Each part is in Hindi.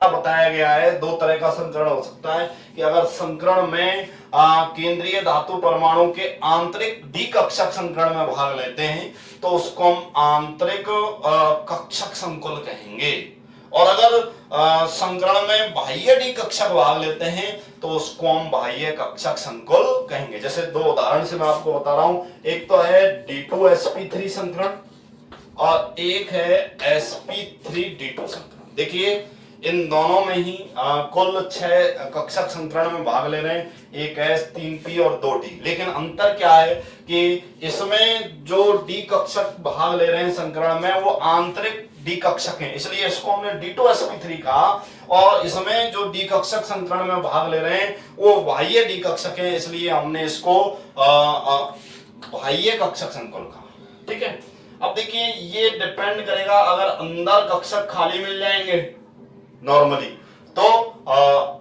बताया गया है। दो तरह का संकरण हो सकता है कि अगर संकरण में केंद्रीय धातु परमाणु के आंतरिक द्विकक्षक संकरण में भाग लेते हैं तो उसको हम आंतरिक कक्षक संकुल कहेंगे, और अगर संकरण में बाह्य द्विकक्षक भाग लेते हैं तो उसको हम बाह्य कक्षक संकुल कहेंगे। जैसे दो उदाहरण से मैं आपको बता रहा हूं, एक तो है D2sp3 संकरण और एक है sp3d2 संकरण। देखिए इन दोनों में ही कुल 6 कक्षक संकरण में भाग ले रहे हैं, एक S 3p और 2d। लेकिन अंतर क्या है कि इसमें जो d कक्षक भाग ले रहे हैं संकरण में वो आंतरिक d कक्षक हैं, इसलिए इसको हमने D2sp3 कहा, और इसमें जो d कक्षक संकरण में भाग ले रहे हैं वो बाह्य d कक्षक हैं, इसलिए हमने इसको बाह्य कक्षक संकुल कहा। ठीक है, अब देखिए ये डिपेंड करेगा, अगर अंदर कक्षक खाली मिल जाएंगे नॉर्मली तो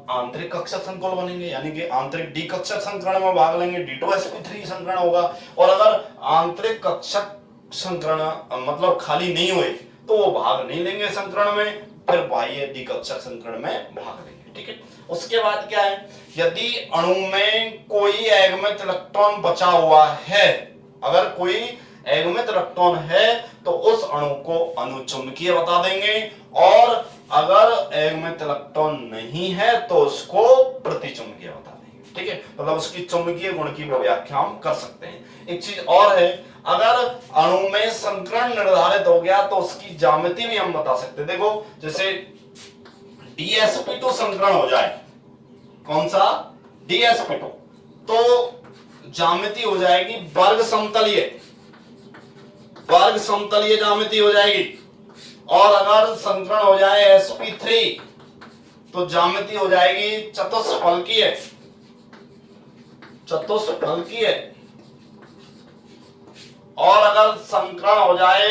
आंतरिक कक्षक संकुल बनेंगे, यानी कि आंतरिक डी कक्षक संकरण में भाग लेंगे, D2sp3 संकरण होगा। और अगर आंतरिक कक्षक संकरण मतलब खाली नहीं हुए तो वो भाग नहीं लेंगे संकरण में, फिर बाह्य डी कक्षक संकरण में भाग लेंगे। ठीक है, उसके बाद क्या है, यदि अणु में कोई एगमित इलेक्ट्रॉन बचा हुआ है, अगर कोई एगमित इलेक्ट्रॉन है तो उस अणु को अनुचुंबकीय बता देंगे, और अगर एगमित इलेक्ट्रॉन नहीं है तो उसको प्रतिचुंबकीय बता देंगे। ठीक है, मतलब उसकी चुंबकीय गुण की व्याख्या हम कर सकते हैं। एक चीज और है, अगर अणु में संकरण निर्धारित हो गया तो उसकी ज्यामिति भी हम बता सकते हैं। देखो जैसे DsP2 संकरण हो जाए, कौन सा DsP2, तो ज्यामिति हो जाएगी वर्ग समतलीय ज्यामिति हो जाएगी। और अगर संकरण हो जाए sp3 तो ज्यामिति हो जाएगी चतुष्फलकीय। और अगर संकरण हो जाए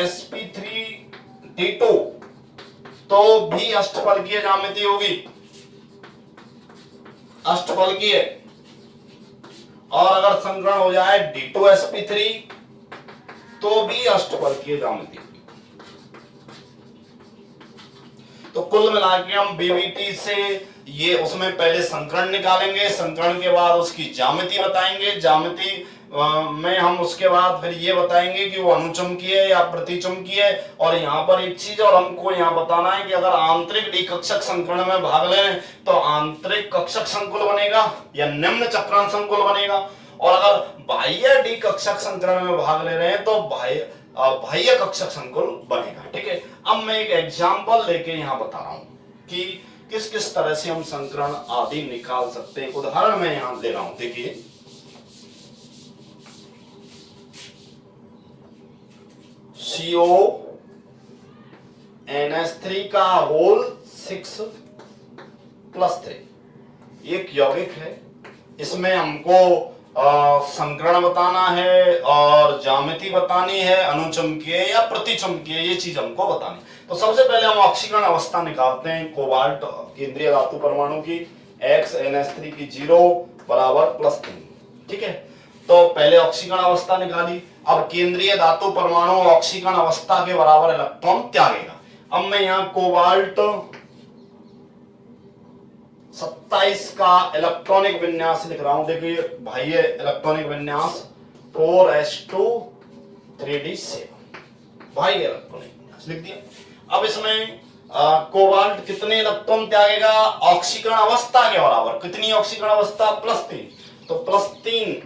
sp3d2 तो भी अष्टफलकीय ज्यामिति होगी, अष्टफलकीय। और अगर संकरण हो जाए D2sp3 तो भी अष्टफलकीय ज्यामिति। तो कुल मिला के हम बीवीटी से ये उसमें पहले संकरण निकालेंगे, संकरण के बाद उसकी ज्यामिति बताएंगे, ज्यामिति में हम उसके बाद फिर ये बताएंगे कि वो अनुचुंबकीय है या प्रतिचुंबकीय है। और यहाँ पर एक चीज और हमको यहाँ बताना है कि अगर आंतरिक डी कक्षक संकरण में भाग ले तो आंतरिक कक्षक संकुल बनेगा या निम्न चक्रण संकुल बनेगा, और अगर बाह्य डी कक्षक संकरण में भाग ले रहे हैं तो बाह्य कक्षक संकुल बनेगा। ठीक है, अब मैं एक एग्जांपल लेके यहाँ बता रहा हूं कि किस किस तरह से हम संकरण आदि निकाल सकते हैं। उदाहरण मैं यहाँ ले रहा हूं, देखिए CONH3 का होल 6+3 एक यौगिक है, इसमें हमको संकरण बताना है और ज्यामिति बतानी है, अनुचुंबकीय या प्रतिचुंबकीय ये चीज हमको बतानी। तो सबसे पहले हम ऑक्सीकरण अवस्था निकालते हैं कोबाल्ट केंद्रीय धातु परमाणु की, XNH3 की 0 बराबर +3। ठीक है, तो पहले ऑक्सीकरण अवस्था निकाली। अब केंद्रीय धातु परमाणु ऑक्सीकरण अवस्था के बराबर इलेक्ट्रॉन त्यागेगा। अब मैं यहाँ कोबाल्ट 27 का इलेक्ट्रॉनिक विन्यास लिख रहा हूं। देखिए बाह्य इलेक्ट्रॉनिक विन्यास 4s2 3d7 बाह्य इलेक्ट्रॉनिक विन्यास लिख दिया। अब इसमें कोबाल्ट कितने इलेक्ट्रॉन त्यागेगा, ऑक्सीकरण अवस्था के बराबर। कितनी ऑक्सीकरण अवस्था, +3, तो +3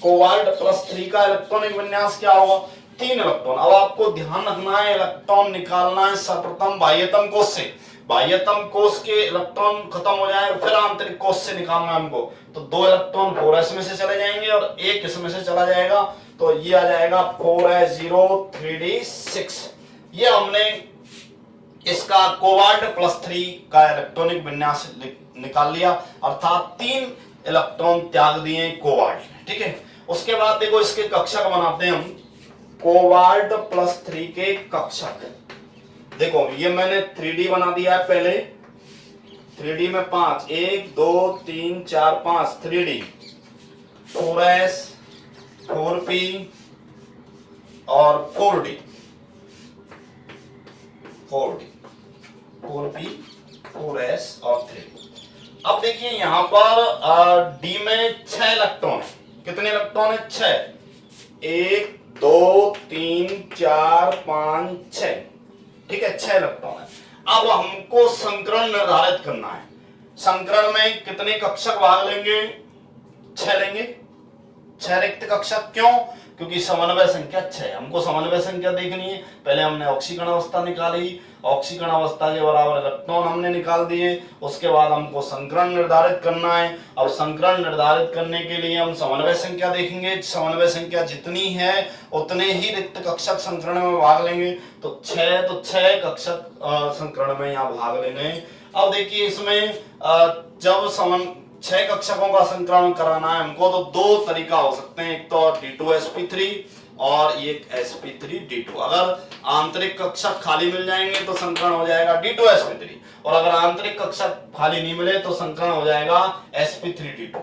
कोबाल्ट +3 का इलेक्ट्रॉनिक विन्यास क्या होगा, 3 इलेक्ट्रॉन। अब आपको ध्यान रखना है, इलेक्ट्रॉन निकालना है सर्वप्रथम बाह्यतम कोश से। बाह्यतम कोश के इलेक्ट्रॉन खत्म हो जाए फिर आंतरिक कोश से निकालना हमको, तो 2 इलेक्ट्रॉन 4s में से चले जाएंगे और 1 इसमें से चला जाएगा, तो ये आ जाएगा 4s0 3d6। ये हमने इसका कोबाल्ट +3 का इलेक्ट्रॉनिक विन्यास निकाल लिया, अर्थात 3 इलेक्ट्रॉन त्याग दिए कोबाल्ट। ठीक है, उसके बाद देखो इसके कक्षक बनाते हैं हम, कोबाल्ट +3 के कक्षक। देखो ये मैंने 3D बना दिया है पहले, 3D में 5, 1 2 3 4 5 3D, 4s 4p और 4D 4p 4s और 3d। अब देखिए यहां पर डी में 6 इलेक्ट्रॉन है। कितने इलेक्ट्रॉन है? 6। 1 2 3 4 5 6, ठीक है, 6 इलेक्ट्रॉन है। अब हमको संकरण निर्धारित करना है। संकरण में कितने कक्षक भाग लेंगे? 6 लेंगे। 6 रिक्त कक्षक। क्यों? क्योंकि समन्वय संख्या 6। हमको समन्वय संख्या देखनी है। पहले हमने ऑक्सीकरण अवस्था निकाली, ऑक्सीकरण अवस्था के बराबर इलेक्ट्रॉन हमने निकाल दिए। उसके बाद हमको संकरण निर्धारित करना है। अब संकरण निर्धारित करने के लिए हम समन्वय संख्या देखेंगे। समन्वय संख्या जितनी है उतने ही रिक्त कक्षक संकरण में भाग लेंगे। तो 6 कक्षक संकरण में यहाँ भाग लेंगे। अब देखिए इसमें जब 6 कक्षकों का संकरण कराना है हमको तो 2 तरीका हो सकते हैं। एक तो D2sp3 और एक sp3d2। अगर आंतरिक कक्षक खाली मिल जाएंगे तो संकरण हो जाएगा D2sp3, और अगर आंतरिक कक्षक खाली नहीं मिले तो संकरण हो जाएगा sp3d2।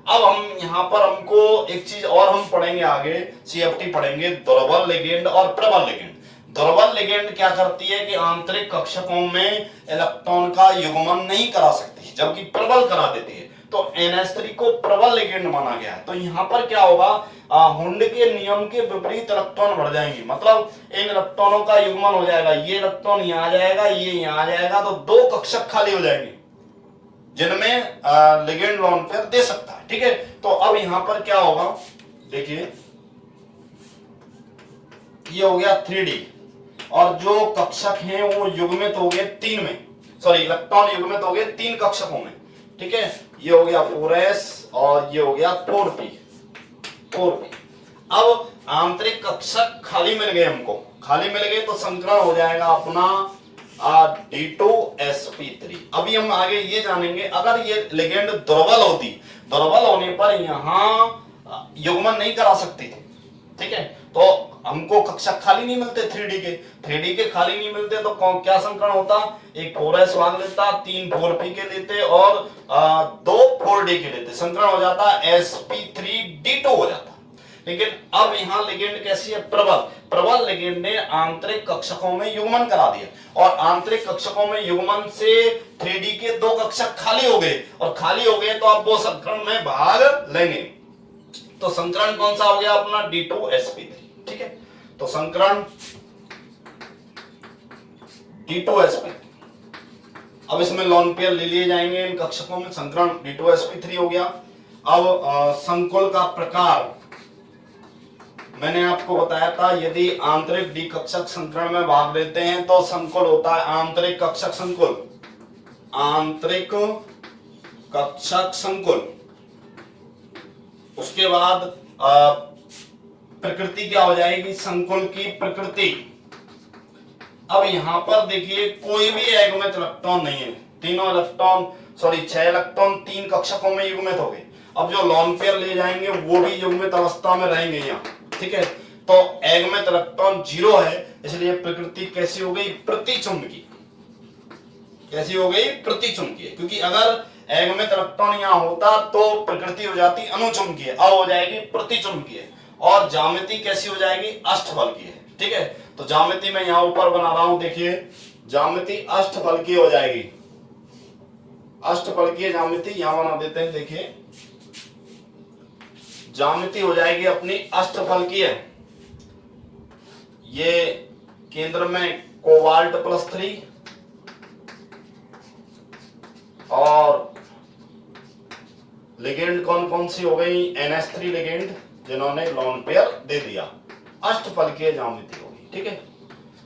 अब हम यहाँ पर हमको एक चीज और हम पढ़ेंगे आगे, CFT पढ़ेंगे, दुर्बल लिगेंड और प्रबल लिगेंड। दुर्बल लिगेंड क्या करती है कि आंतरिक कक्षकों में इलेक्ट्रॉन का युग्मन नहीं करा सकती, जबकि प्रबल करा देती है। तो NH3 को प्रबल लिगेंड माना गया है। तो यहाँ पर क्या होगा, हुंड के नियम के विपरीत इलेक्ट्रॉन बढ़ जाएंगे, मतलब इन इलेक्ट्रॉनों का युग्मन हो जाएगा। ये इलेक्ट्रॉन यहाँ आ जाएगा, ये यहाँ आ जाएगा, तो 2 कक्षक खाली हो जाएंगे जिनमें लिगेंड लोन पेयर दे सकता है, ठीक है। तो अब यहाँ पर क्या होगा, देखिए ये हो गया 3D, और जो कक्षक हैं वो युग्मित हो गए 3 में, सॉरी इलेक्ट्रॉन युग्मित हो गए 3 कक्षकों में, ठीक है। ये हो गया 4s और ये हो गया 4p। अब आंतरिक कक्षक खाली मिल गए, हमको खाली मिल गए तो संकरण हो जाएगा अपना D2sp3। अभी हम आगे ये जानेंगे, अगर ये लिगेंड दुर्बल होती, दुर्बल होने पर यहां युग्मन नहीं करा सकती थी, ठीक है। तो हमको कक्षक खाली नहीं मिलते 3D के खाली नहीं मिलते तो क्या संकरण होता, एक 4s भाग लेता, 3 4p के लेते और 2 4d के लेते, संकरण हो जाता sp3d2 हो जाता। लेकिन अब यहाँ लिगेंड कैसी है, प्रबल लिगेंड ने आंतरिक कक्षकों में युग्मन करा दिया, और आंतरिक कक्षकों में युग्मन से 3D के 2 कक्षक खाली हो गए, और खाली हो गए तो अब वो संकरण में भाग लेंगे। तो संकरण कौन सा हो गया अपना, D2sp3, ठीक है। तो संकरण D2sp3। अब इसमें लोन पेयर ले लिए जाएंगे इन कक्षकों में, संकरण D2sp3 हो गया। अब संकुल का प्रकार मैंने आपको बताया था, यदि आंतरिक डी कक्षक संकरण में भाग लेते हैं तो संकुल होता है आंतरिक कक्षक संकुल, आंतरिक कक्षक संकुल। उसके बाद प्रकृति क्या हो जाएगी, संकुल की प्रकृति। अब यहां पर देखिए कोई भी अयुग्मित इलेक्ट्रॉन नहीं है, तीनों इलेक्ट्रॉन, सॉरी 6 इलेक्ट्रॉन 3 कक्षकों में युग्मित हो गए। अब जो लोन पेयर ले जाएंगे वो भी युग्मित अवस्था में रहेंगे यहाँ, ठीक है। तो अयुग्मित इलेक्ट्रॉन 0 है, इसलिए प्रकृति कैसी हो गई, प्रतिचुंबकीय। कैसी हो गई, प्रतिचुंबकीय, क्योंकि अगर अयुग्मित इलेक्ट्रॉन यहाँ होता तो प्रकृति हो जाती अनुचुंबकीय, अब हो जाएगी प्रतिचुंबकीय। और ज्यामिति कैसी हो जाएगी, अष्टफलकीय, ठीक है। तो ज्यामिति मैं यहाँ ऊपर बना रहा हूं, देखिए ज्यामिति अष्टफलकीय हो जाएगी, अष्टफलकीय ज्यामिति यहां बना देते हैं। देखिए ज्यामिति हो जाएगी अपनी अष्टफलकीय। ये केंद्र में कोबाल्ट +3 और लिगेंड कौन कौन सी हो गई, NH3 लिगेंड जिन्होंने लोन पेयर दे दिया, अष्टफलकीय ज्यामिति होगी, ठीक है।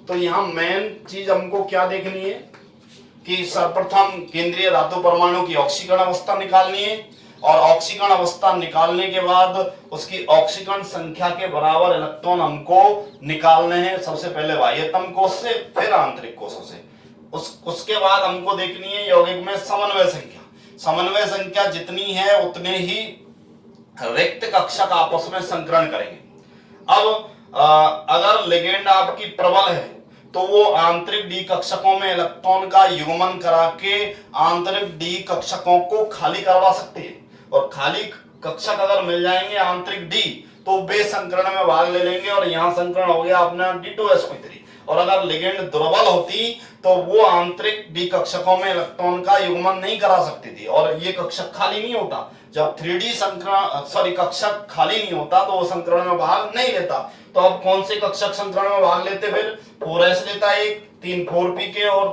तो यहां मेन चीज हमको क्या देखनी है कि सर्वप्रथम केंद्रीय धातु परमाणु की ऑक्सीकरण अवस्था निकालनी है, और ऑक्सीकरण अवस्था निकालने के बाद उसकी ऑक्सीकरण संख्या के बराबर इलेक्ट्रॉन हमको निकालने हैं, सबसे पहले बाह्यतम कोश से, फिर आंतरिक कोशों से। उसके बाद हमको देखनी है यौगिक में समन्वय संख्या। समन्वय संख्या जितनी है उतने ही रिक्त कक्षक आपस में संकरण करेंगे। अब अगर लिगेंड आपकी प्रबल है तो वो आंतरिक डी कक्षकों में इलेक्ट्रॉन का युग्मन करा के आंतरिक डी कक्षकों को खाली करवा सकती है, और खाली कक्षक अगर मिल जाएंगे आंतरिक डी तो वे संकरण में भाग ले लेंगे, और यहां संकरण हो गया अपना D2sp3। और अगर लिगेंड दुर्बल होती तो वो आंतरिक डी कक्षकों में इलेक्ट्रॉन का युग्मन नहीं करा सकती थी और ये कक्षक खाली नहीं होता। जब 3D संकरण कक्षक खाली नहीं होता तो वो संकरण में भाग नहीं लेता। तो अब कौन से कक्षक संकरण में भाग लेते, फिर 4s लेता है, 3 4p के और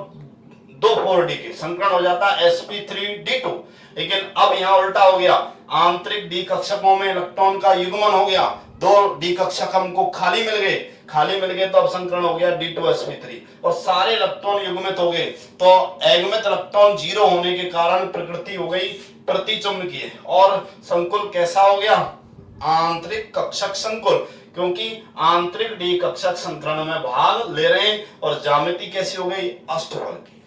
2 4d के, संकरण हो जाता है sp3d2। लेकिन अब यहाँ उल्टा हो गया, आंतरिक डी कक्षकों में इलेक्ट्रॉन का युग्मन हो गया, 2 डी कक्षक हमको खाली मिल गए, तो अब संकरण हो गया d2sp3 और सारे इलेक्ट्रॉन युग्मित हो गए। तो अयुग्मित इलेक्ट्रॉन 0 होने के कारण प्रकृति हो गई प्रतिचुंबकीय और संकुल कैसा हो गया, आंतरिक कक्षक संकुल, क्योंकि आंतरिक डी कक्षक संकरण में भाग ले रहे हैं और ज्यामिति कैसी हो गई, अष्टबल की।